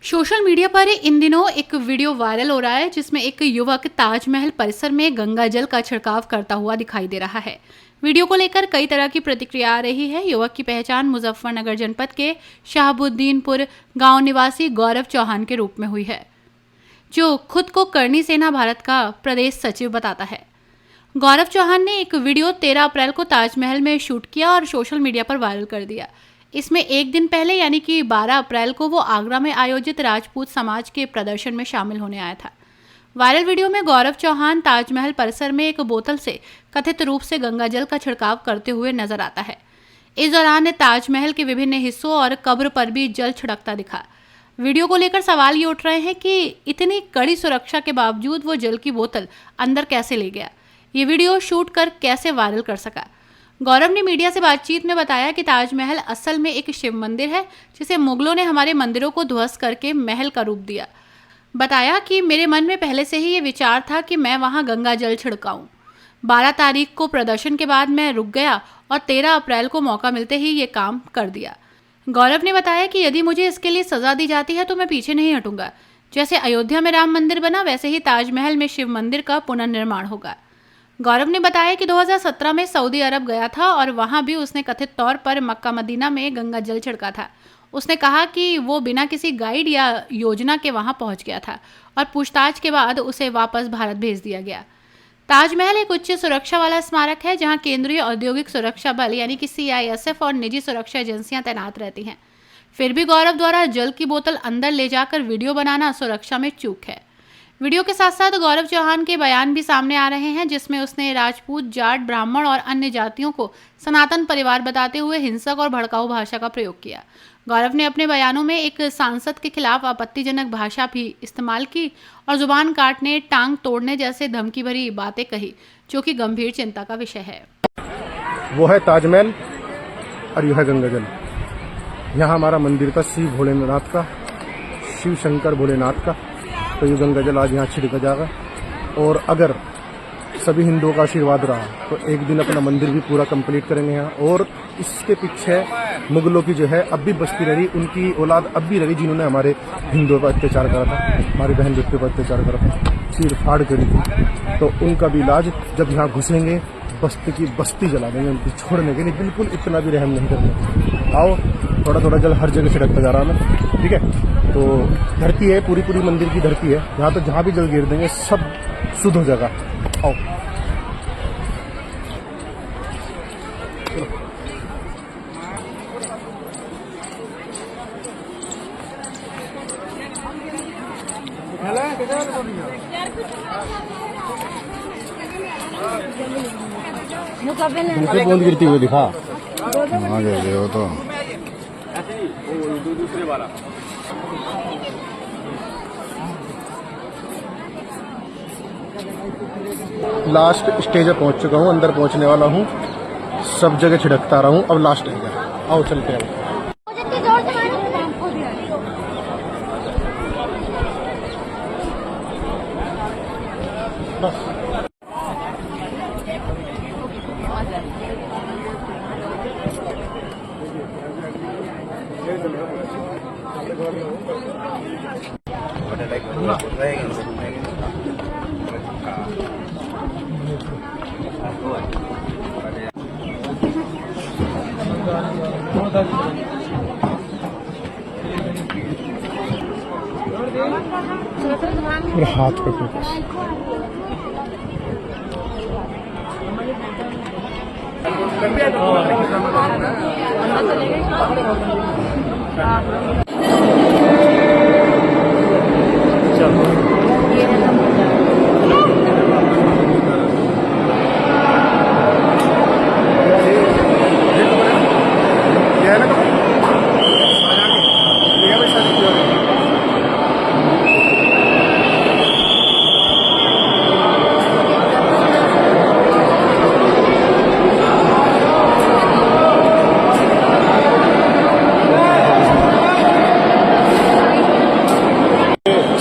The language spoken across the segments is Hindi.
सोशल मीडिया पर इन दिनों एक वीडियो वायरल हो रहा है जिसमें एक युवक ताजमहल परिसर में गंगा जल का छिड़काव करता हुआ दिखाई दे रहा है। वीडियो को लेकर कई तरह की प्रतिक्रिया आ रही है। युवक की पहचान मुजफ्फरनगर जनपद के शाहबुद्दीनपुर गांव निवासी गौरव चौहान के रूप में हुई है, जो खुद को करनी सेना भारत का प्रदेश सचिव बताता है। गौरव चौहान ने एक वीडियो 13 अप्रैल को ताजमहल में शूट किया और सोशल मीडिया पर वायरल कर दिया। इसमें एक दिन पहले यानी कि 12 अप्रैल को वो आगरा में आयोजित राजपूत समाज के प्रदर्शन में शामिल होने आया था। वायरल वीडियो में गौरव चौहान ताजमहल परिसर में एक बोतल से कथित रूप से गंगा जल का छिड़काव करते हुए नजर आता है। इस दौरान ताजमहल के विभिन्न हिस्सों और कब्र पर भी जल छिड़कता दिखा। वीडियो को लेकर सवाल ये उठ रहे हैं कि इतनी कड़ी सुरक्षा के बावजूद वो जल की बोतल अंदर कैसे ले गया, ये वीडियो शूट कर कैसे वायरल कर सका। गौरव ने मीडिया से बातचीत में बताया कि ताजमहल असल में एक शिव मंदिर है जिसे मुगलों ने हमारे मंदिरों को ध्वस्त करके महल का रूप दिया। बताया कि मेरे मन में पहले से ही ये विचार था कि मैं वहां गंगा जल छिड़काऊं। 12 तारीख को प्रदर्शन के बाद मैं रुक गया और 13 अप्रैल को मौका मिलते ही ये काम कर दिया। गौरव ने बताया कि यदि मुझे इसके लिए सजा दी जाती है तो मैं पीछे नहीं हटूंगा। जैसे अयोध्या में राम मंदिर बना वैसे ही ताजमहल में शिव मंदिर का पुनर्निर्माण होगा। गौरव ने बताया कि 2017 में सऊदी अरब गया था और वहां भी उसने कथित तौर पर मक्का मदीना में गंगा जल छिड़का था। उसने कहा कि वो बिना किसी गाइड या योजना के वहां पहुंच गया था और पूछताछ के बाद उसे वापस भारत भेज दिया गया। ताजमहल एक उच्च सुरक्षा वाला स्मारक है जहां केंद्रीय औद्योगिक सुरक्षा बल यानी कि CISF और निजी सुरक्षा एजेंसियां तैनात रहती हैं। फिर भी गौरव द्वारा जल की बोतल अंदर ले जाकर वीडियो बनाना सुरक्षा में चूक है। वीडियो के साथ साथ गौरव चौहान के बयान भी सामने आ रहे हैं जिसमें उसने राजपूत, जाट, ब्राह्मण और अन्य जातियों को सनातन परिवार बताते हुए हिंसक और भड़काऊ भाषा का प्रयोग किया। गौरव ने अपने बयानों में एक सांसद के खिलाफ आपत्तिजनक भाषा भी इस्तेमाल की और जुबान काटने, टांग तोड़ने जैसे धमकी भरी बातें कही, जो कि गंभीर चिंता का विषय है। वो है ताजमहल और यह है गंगा जल। यहाँ हमारा मंदिर था शिव भोलेनाथ का, शिव शंकर भोलेनाथ का। तो ये गंगा जल आज यहाँ छिड़का जाएगा और अगर सभी हिंदुओं का आशीर्वाद रहा तो एक दिन अपना मंदिर भी पूरा कंप्लीट करेंगे यहाँ। और इसके पीछे मुगलों की जो है अब भी बस्ती रही, उनकी औलाद अब भी रही जिन्होंने हमारे हिंदुओं पर अत्याचार करा था, हमारी बहन बेटियों पर अत्याचार करा था, चीर फाड़ करी थी। तो उनका भी इलाज जब यहाँ घुसेंगे बस्ती की बस्ती जला देंगे, उनकी छोड़ने के लिए बिल्कुल इतना भी रहम नहीं करते। आओ, थोड़ा थोड़ा जल हर जगह छिड़कता जा रहा है, ठीक है। तो धरती है, पूरी पूरी मंदिर की धरती है, यहाँ तो जहाँ भी जल गिर देंगे सब शुद्ध हो जाएगा। आओ मुझे बूंद गिरती हुई दिखा वो तो लास्ट स्टेज पे पहुंच चुका हूँ, अंदर पहुंचने वाला हूँ, सब जगह छिड़कता रहा हूँ, अब लास्ट है। आओ चलते हैं। हाथ पे फोकस।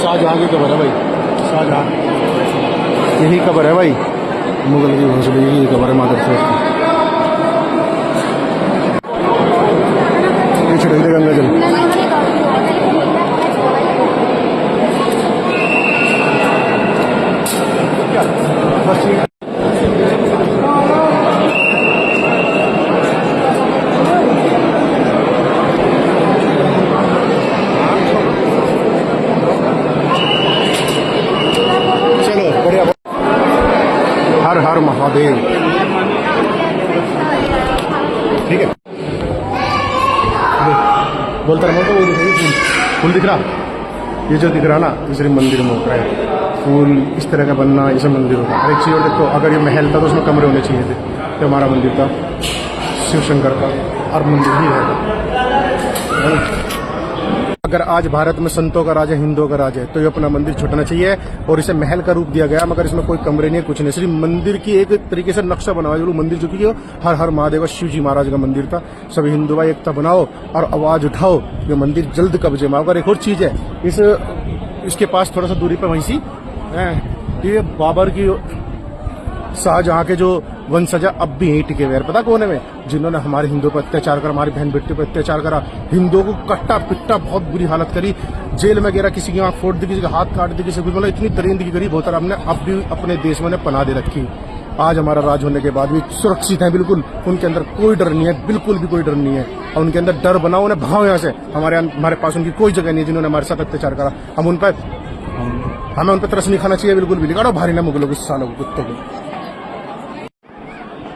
शाहजहां की कब्र है भाई, शाहजहां यही कब्र है भाई, मुगल की घोंसले की कब्र है मादर चौथ की। ये छिड़क दे गंगा जल। महादेव। ठीक है, बोलता रहा तो वो दिखाइए फूल दिख रहा, ये जो दिख रहा ना इस मंदिर में होता है फूल इस तरह का बनना, इसे मंदिर होता है। हर एक चीज़ और देखो, अगर ये महल था तो उसमें कमरे होने चाहिए थे, तो हमारा मंदिर था शिव शंकर का और मंदिर ही है। अगर आज भारत में संतों का राज है, हिंदुओं का राज है, तो ये अपना मंदिर छूटना चाहिए और इसे महल का रूप दिया गया, मगर इसमें कोई कमरे नहीं है, कुछ नहीं, सिर्फ मंदिर की एक तरीके से नक्शा बना हुआ है। जो मंदिर जो कि हर हर महादेव शिव जी महाराज का मंदिर था। सभी हिंदू भाई एकता बनाओ और आवाज उठाओ, ये मंदिर जल्द कब्जे में। अगर एक और चीज है, इसके पास थोड़ा सा दूरी पर वहीं सी ये बाबर की शाहजहां के जो वंशज अब भी यहीं टिके हुए हैं। पता कौन है वे? जिन्होंने हमारे हिंदुओं पर अत्याचार करा, हमारी बहन बेटी पर अत्याचार करा, हिंदुओं को कट्टा पिट्टा बहुत बुरी हालत करी, जेल में गिरा, किसी की आंख फोड़ दी, किसी का हाथ काट दी, किसी को मतलब इतनी दरिंदगी करी बहुत। हमने अब भी अपने देश में पनाह दे रखी। आज हमारा राज होने के बाद भी सुरक्षित है बिल्कुल, उनके अंदर कोई डर नहीं है, बिल्कुल भी कोई डर नहीं है। और उनके अंदर डर बनाओ, उन्हें भगाओ यहाँ से। हमारे पास उनकी कोई जगह नहीं है जिन्होंने हमारे साथ अत्याचार करा। हमें उन पर तरस नहीं खाना चाहिए बिल्कुल भी। निकालो भारी ना मुगलों के सालों कुत्तों को।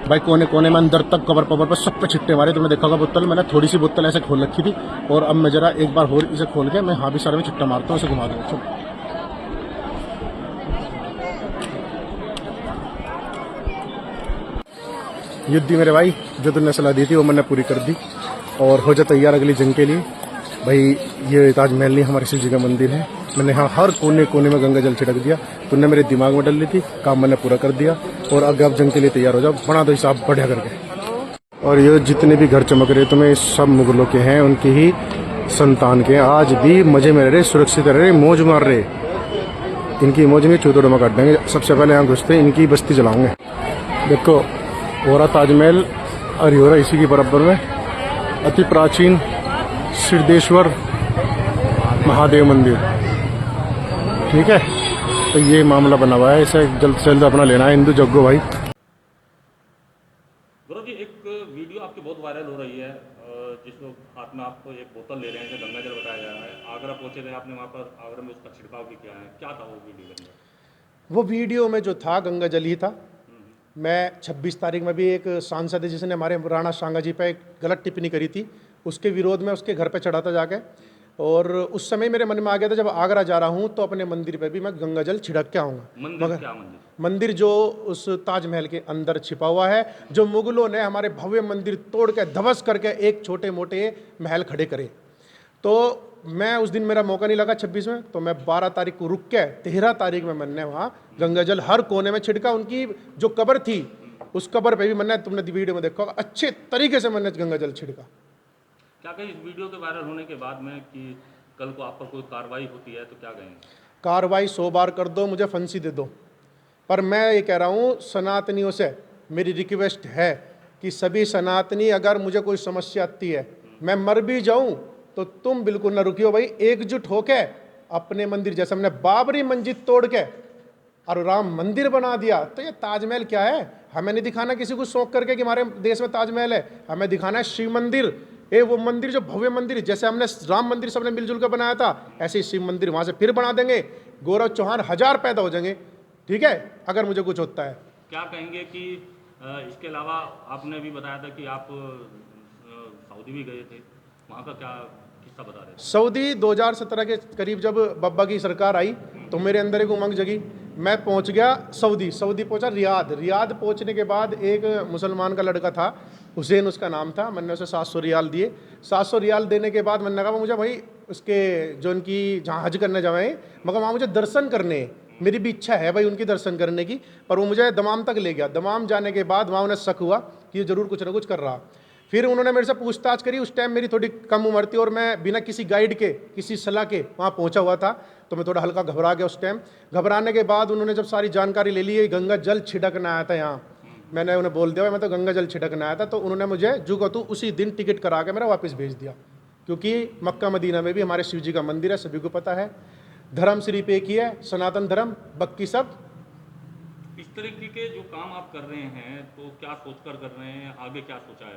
भाई कोने कोने में अंदर तक कवर पवर पर सब पे छिट्टे मारे। तुमने देखा होगा बोतल, मैंने थोड़ी सी बोतल ऐसे खोल रखी थी और अब मैं जरा एक बार और इसे खोल के मैं हाँ भी सारे में छिट्टा मारता हूँ, इसे घुमा दूंगा। युद्धि मेरे भाई, जो तुमने सलाह दी थी वो मैंने पूरी कर दी और हो जा तैयार अगली जंग के लिए। भाई ये ताजमहल नहीं, हमारे शिव जी का मंदिर है। मैंने यहाँ हर कोने कोने में गंगा जल छिड़क दिया। तुमने मेरे दिमाग में डल ली थी, काम मैंने पूरा कर दिया और आगे आप जंग के लिए तैयार हो जाओ। बना दो हिसाब बढ़िया करके। और ये जितने भी घर चमक रहे तुम्हें, सब मुगलों के हैं, उनके ही संतान के। आज भी मजे में रह रहे, सुरक्षित रह रहे, मौज मार रहे। इनकी मौज में चूतोड़मा काट देंगे। सबसे पहले यहाँ घुसते इनकी बस्ती जलाऊंगे। देखो हो रहा ताजमहल और हो रहा इसी के बराबर में अति प्राचीन सिद्धेश्वर महादेव मंदिर। ठीक है, तो ये मामला बना हुआ है, इसे जल्द से जल्द अपना लेना है हिंदू जग्गो भाई। गौरव जी, एक वीडियो आपकी बहुत वायरल हो रही है जिसमें हाथ में आपको एक बोतल ले रहे हैं, गंगा जल बताया जा रहा है। आगरा पहुंचे थे आपने, वहाँ पर आगरा में उसका छिड़काव भी किया है। क्या था वो वीडियो के अंदर? वो वीडियो में जो था गंगा जल ही था। मैं 26 तारीख में भी एक सांसद है जिसने हमारे राणा सांगा जी पे एक गलत टिप्पणी करी थी, उसके विरोध में उसके घर पे चढ़ा था जाके। और उस समय मेरे मन में आ गया था जब आगरा जा रहा हूँ तो अपने मंदिर पे भी मैं गंगा जल छिड़क के आऊँगा। मंदिर क्या मंदिर जो उस ताजमहल के अंदर छिपा हुआ है, जो मुगलों ने हमारे भव्य मंदिर तोड़ के ध्वस्त करके एक छोटे मोटे महल खड़े करे। तो मैं उस दिन मेरा मौका नहीं लगा 26 में, तो मैं 12 तारीख को रुक के 13 तारीख में मैंने वहाँ गंगा जल हर कोने में छिड़का। उनकी जो कब्र थी उस कब्र पे भी मैंने, तुमने वीडियो में देखा होगा, अच्छे तरीके से मैंने गंगा जल छिड़का। क्या कहें इस वीडियो के वायरल होने के बाद में कि कल को आप पर कोई कार्रवाई होती है तो क्या कहेंगे? कार्रवाई 100 बार कर दो, मुझे फांसी दे दो, पर मैं ये कह रहा हूँ सनातनियों से मेरी रिक्वेस्ट है कि सभी सनातनी, अगर मुझे कोई समस्या आती है, मैं मर भी जाऊं तो तुम बिल्कुल ना रुकियो भाई, एकजुट होके अपने मंदिर, जैसे हमने बाबरी मस्जिद तोड़ के और राम मंदिर बना दिया, तो ये ताजमहल क्या है? हमें नहीं दिखाना किसी को शौक करके कि हमारे देश में ताजमहल है, हमें दिखाना है शिव मंदिर। ये वो मंदिर जो भव्य मंदिर, जैसे हमने राम मंदिर सबने मिलजुल कर बनाया था, ऐसे ही शिव मंदिर वहां से फिर बना देंगे। गौरव चौहान 1000 पैदा हो जाएंगे, ठीक है, अगर मुझे कुछ होता है। क्या कहेंगे कि इसके अलावा आपने भी बताया था कि आप सऊदी भी गए थे, वहाँ का क्या किस्सा बता रहे थे? सऊदी 2017 के करीब जब बब्बा की सरकार आई तो मेरे अंदर एक उमंग जगी। मैं पहुंच गया सऊदी पहुंचा रियाद पहुंचने के बाद एक मुसलमान का लड़का था, हुसैन उसका नाम था, मैंने उसे 700 रियाल दिए। 700 रियाल देने के बाद मैंने कहा मुझे भाई उसके जो उनकी जहाँ हज करने जाए, मगर वहाँ मुझे दर्शन करने, मेरी भी इच्छा है भाई उनकी दर्शन करने की, पर वो मुझे दमाम तक ले गया। दमाम जाने के बाद वहाँ उन्हें शक हुआ कि ये जरूर कुछ ना कुछ कर रहा। फिर उन्होंने मेरे से पूछताछ करी। उस टाइम मेरी थोड़ी कम उम्र थी और मैं बिना किसी गाइड के, किसी सलाह के वहाँ पहुँचा हुआ था, तो मैं थोड़ा हल्का घबरा गया उस टाइम। घबराने के बाद उन्होंने जब सारी जानकारी ले ली, गंगा जल छिड़कना आया था यहाँ, मैंने उन्हें बोल दिया मैं तो गंगा जल छिड़कना आया था, तो उन्होंने मुझे जुगतू उसी दिन टिकट करा के मेरा वापस भेज दिया। क्योंकि मक्का मदीना में भी हमारे शिव जी का मंदिर है, सभी को पता है। धर्म सिर्फ एक ही है, सनातन धर्म, बाकी सब। इस तरीके के जो काम आप कर रहे हैं तो क्या सोचकर कर रहे हैं, आगे क्या सोचा है?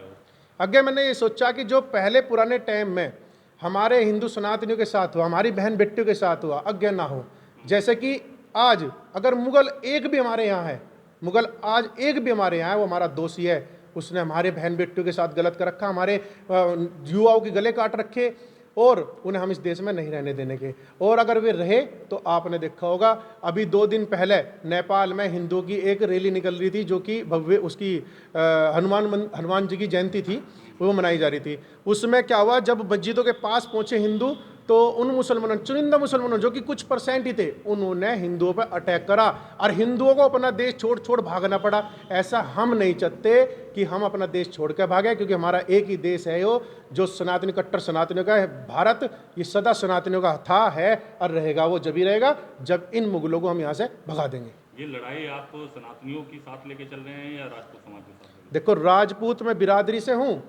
आगे मैंने ये सोचा कि जो पहले पुराने टाइम में हमारे हिंदू सनातनियों के साथ हुआ, हमारी बहन बेटियों के साथ हुआ, आगे ना हो। जैसे कि आज अगर मुगल एक भी हमारे यहाँ है मुगल आज एक भी हमारे यहाँ है वो हमारा दोषी है। उसने हमारे बहन बेटियों के साथ गलत कर रखा, हमारे युवाओं के गले काट रखे और उन्हें हम इस देश में नहीं रहने देने के। और अगर वे रहे तो आपने देखा होगा अभी 2 दिन पहले नेपाल में हिंदुओं की एक रैली निकल रही थी जो कि भव्य उसकी हनुमान जी की जयंती थी, वो मनाई जा रही थी। उसमें क्या हुआ, जब मस्जिदों के पास पहुंचे हिंदू तो उन मुसलमानों, चुनिंदा मुसलमानों जो कि कुछ परसेंट ही थे, उन्होंने हिंदुओं पर अटैक करा और हिंदुओं को अपना देश छोड़ छोड़ भागना पड़ा। ऐसा हम नहीं चाहते कि हम अपना देश छोड़ कर भागे, क्योंकि हमारा एक ही देश है वो जो सनातनी कट्टर सनातनियों का है भारत। ये सदा सनातनियों का था, है और रहेगा। वो जब ही रहेगा जब इन मुगलों को हम यहाँ से भगा देंगे। ये लड़ाई आप सनातनियों के साथ लेके चल रहे हैं या राजपूत समाज के साथ? देखो, राजपूत मैं बिरादरी से हूँ।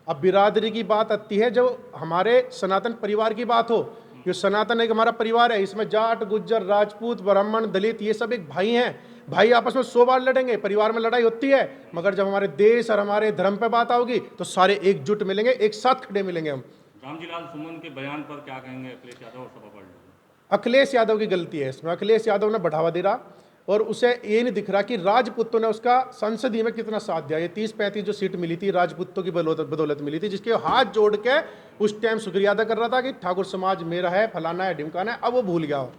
अब बिरादरी की बात आती है जब हमारे सनातन परिवार की बात हो। ये सनातन एक हमारा परिवार है, इसमें जाट गुज्जर राजपूत ब्राह्मण दलित ये सब एक भाई हैं। भाई आपस में 100 बार लड़ेंगे, परिवार में लड़ाई होती है, मगर जब हमारे देश और हमारे धर्म पे बात आओगी तो सारे एकजुट मिलेंगे, एक साथ खड़े मिलेंगे हम। रामजी लाल सुमन के बयान पर क्या कहेंगे अखिलेश यादव और सपा पार्टी? अखिलेश यादव की गलती है इसमें। अखिलेश यादव ने बढ़ावा दे रहा और उसे ये नहीं दिख रहा कि राजपूतों ने उसका संसदीय में कितना साथ दिया। ये 30-35 जो सीट मिली थी राजपूतों की बदौलत मिली थी, जिसके हाथ जोड़ के उस टाइम शुक्रिया अदा कर रहा था कि ठाकुर समाज मेरा है, फलाना है, ढिमकाना है। अब वो भूल गया हो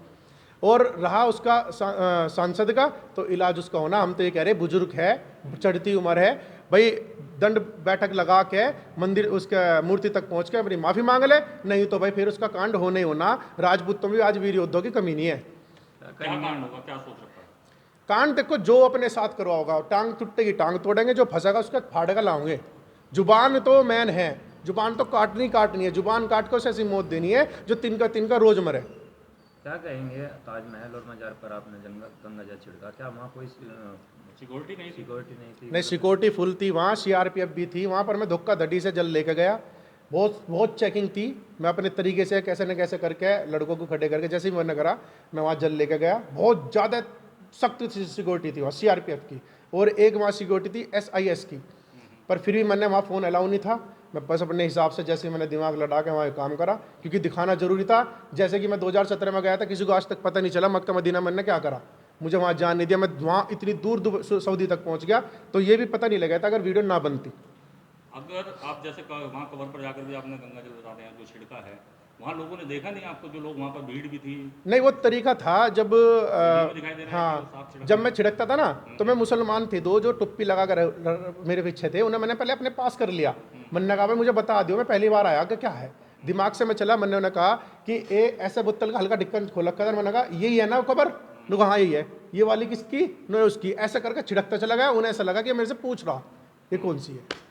और रहा उसका सांसद का तो इलाज उसका होना। हम तो ये कह रहे बुजुर्ग है, चढ़ती उम्र है भाई, दंड बैठक लगा के मंदिर उसके मूर्ति तक पहुंच के अपनी माफी मांग ले, नहीं तो भाई फिर उसका कांड होने ही होना। राजपूतों में भी आज वीर योद्धाओं की कमी नहीं है। क्या कांड होगा, क्या सोच रखा है? कांड देखो, जो अपने साथ करवा होगा, टांग टूटेगी टांग तोड़ेंगे, जो फंसेगा उसका फाड़ेगा लाओगे। जुबान तो मैन है, जुबान तो काटनी है, जुबान काट के उसे ऐसी मौत देनी है जो तिनका रोज मरे। क्या कहेंगे ताजमहल और मजार पर आपने गंगा जल छिड़का, क्या वहाँ कोई सिक्योरिटी नहीं थी? नहीं, सिक्योरिटी फुल थी, वहाँ सीआरपीएफ भी थी। वहाँ पर मैं धोखाधड़ी से जल लेके गया, बहुत चेकिंग थी। मैं अपने तरीके से कैसे न कैसे करके लड़कों को खड़े करके जैसे ही मैंने करा मैं वहाँ जल लेके गया। बहुत ज़्यादा सख्त सिक्योरिटी थी वहाँ सीआरपीएफ की, और एक वहाँ सिक्योरिटी थी SIS की। पर फिर भी मैंने वहाँ फ़ोन अलाउ नहीं था, मैं बस अपने हिसाब से जैसे मैंने दिमाग लड़ा के वहाँ काम करा, क्योंकि दिखाना जरूरी था। जैसे कि मैं 2017 में गया था, किसी को आज तक पता नहीं चला मक्का मदीना मैंने क्या करा, मुझे वहाँ जान नहीं दिया। मैं वहाँ इतनी दूर सऊदी तक पहुँच गया तो ये भी पता नहीं लगा था अगर वीडियो ना बनती। अगर आप जैसे वहाँ कवर पर जाकर भी आपने गंगा जल बताते हैं जो छिड़का है, वहाँ लोगों ने देखा नहीं आपको? जो लोग वहाँ पर भीड़ भी थी? नहीं, वो तरीका था जब दिखाई दे रहा है हाँ, जब मैं छिड़कता था ना तो मैं मुसलमान थे 2 जो टुप्पी लगा कर मेरे पीछे थे, उन्हें मैंने पहले अपने पास कर लिया। मैंने कहा भाई मुझे बता दियो, मैं पहली बार आया कि क्या है, दिमाग से मैं चला। मैंने उन्हें कहा कि ये ऐसे बोतल का हल्का ढक्कन खोल रखा था, मैंने कहा यही है ना खबर? उन्होंने कहा हाँ यही है। ये वाली किसकी? उसकी। ऐसा करके छिड़कता चला गया, उन्हें ऐसा लगा कि मेरे से पूछ रहा ये कौन सी है।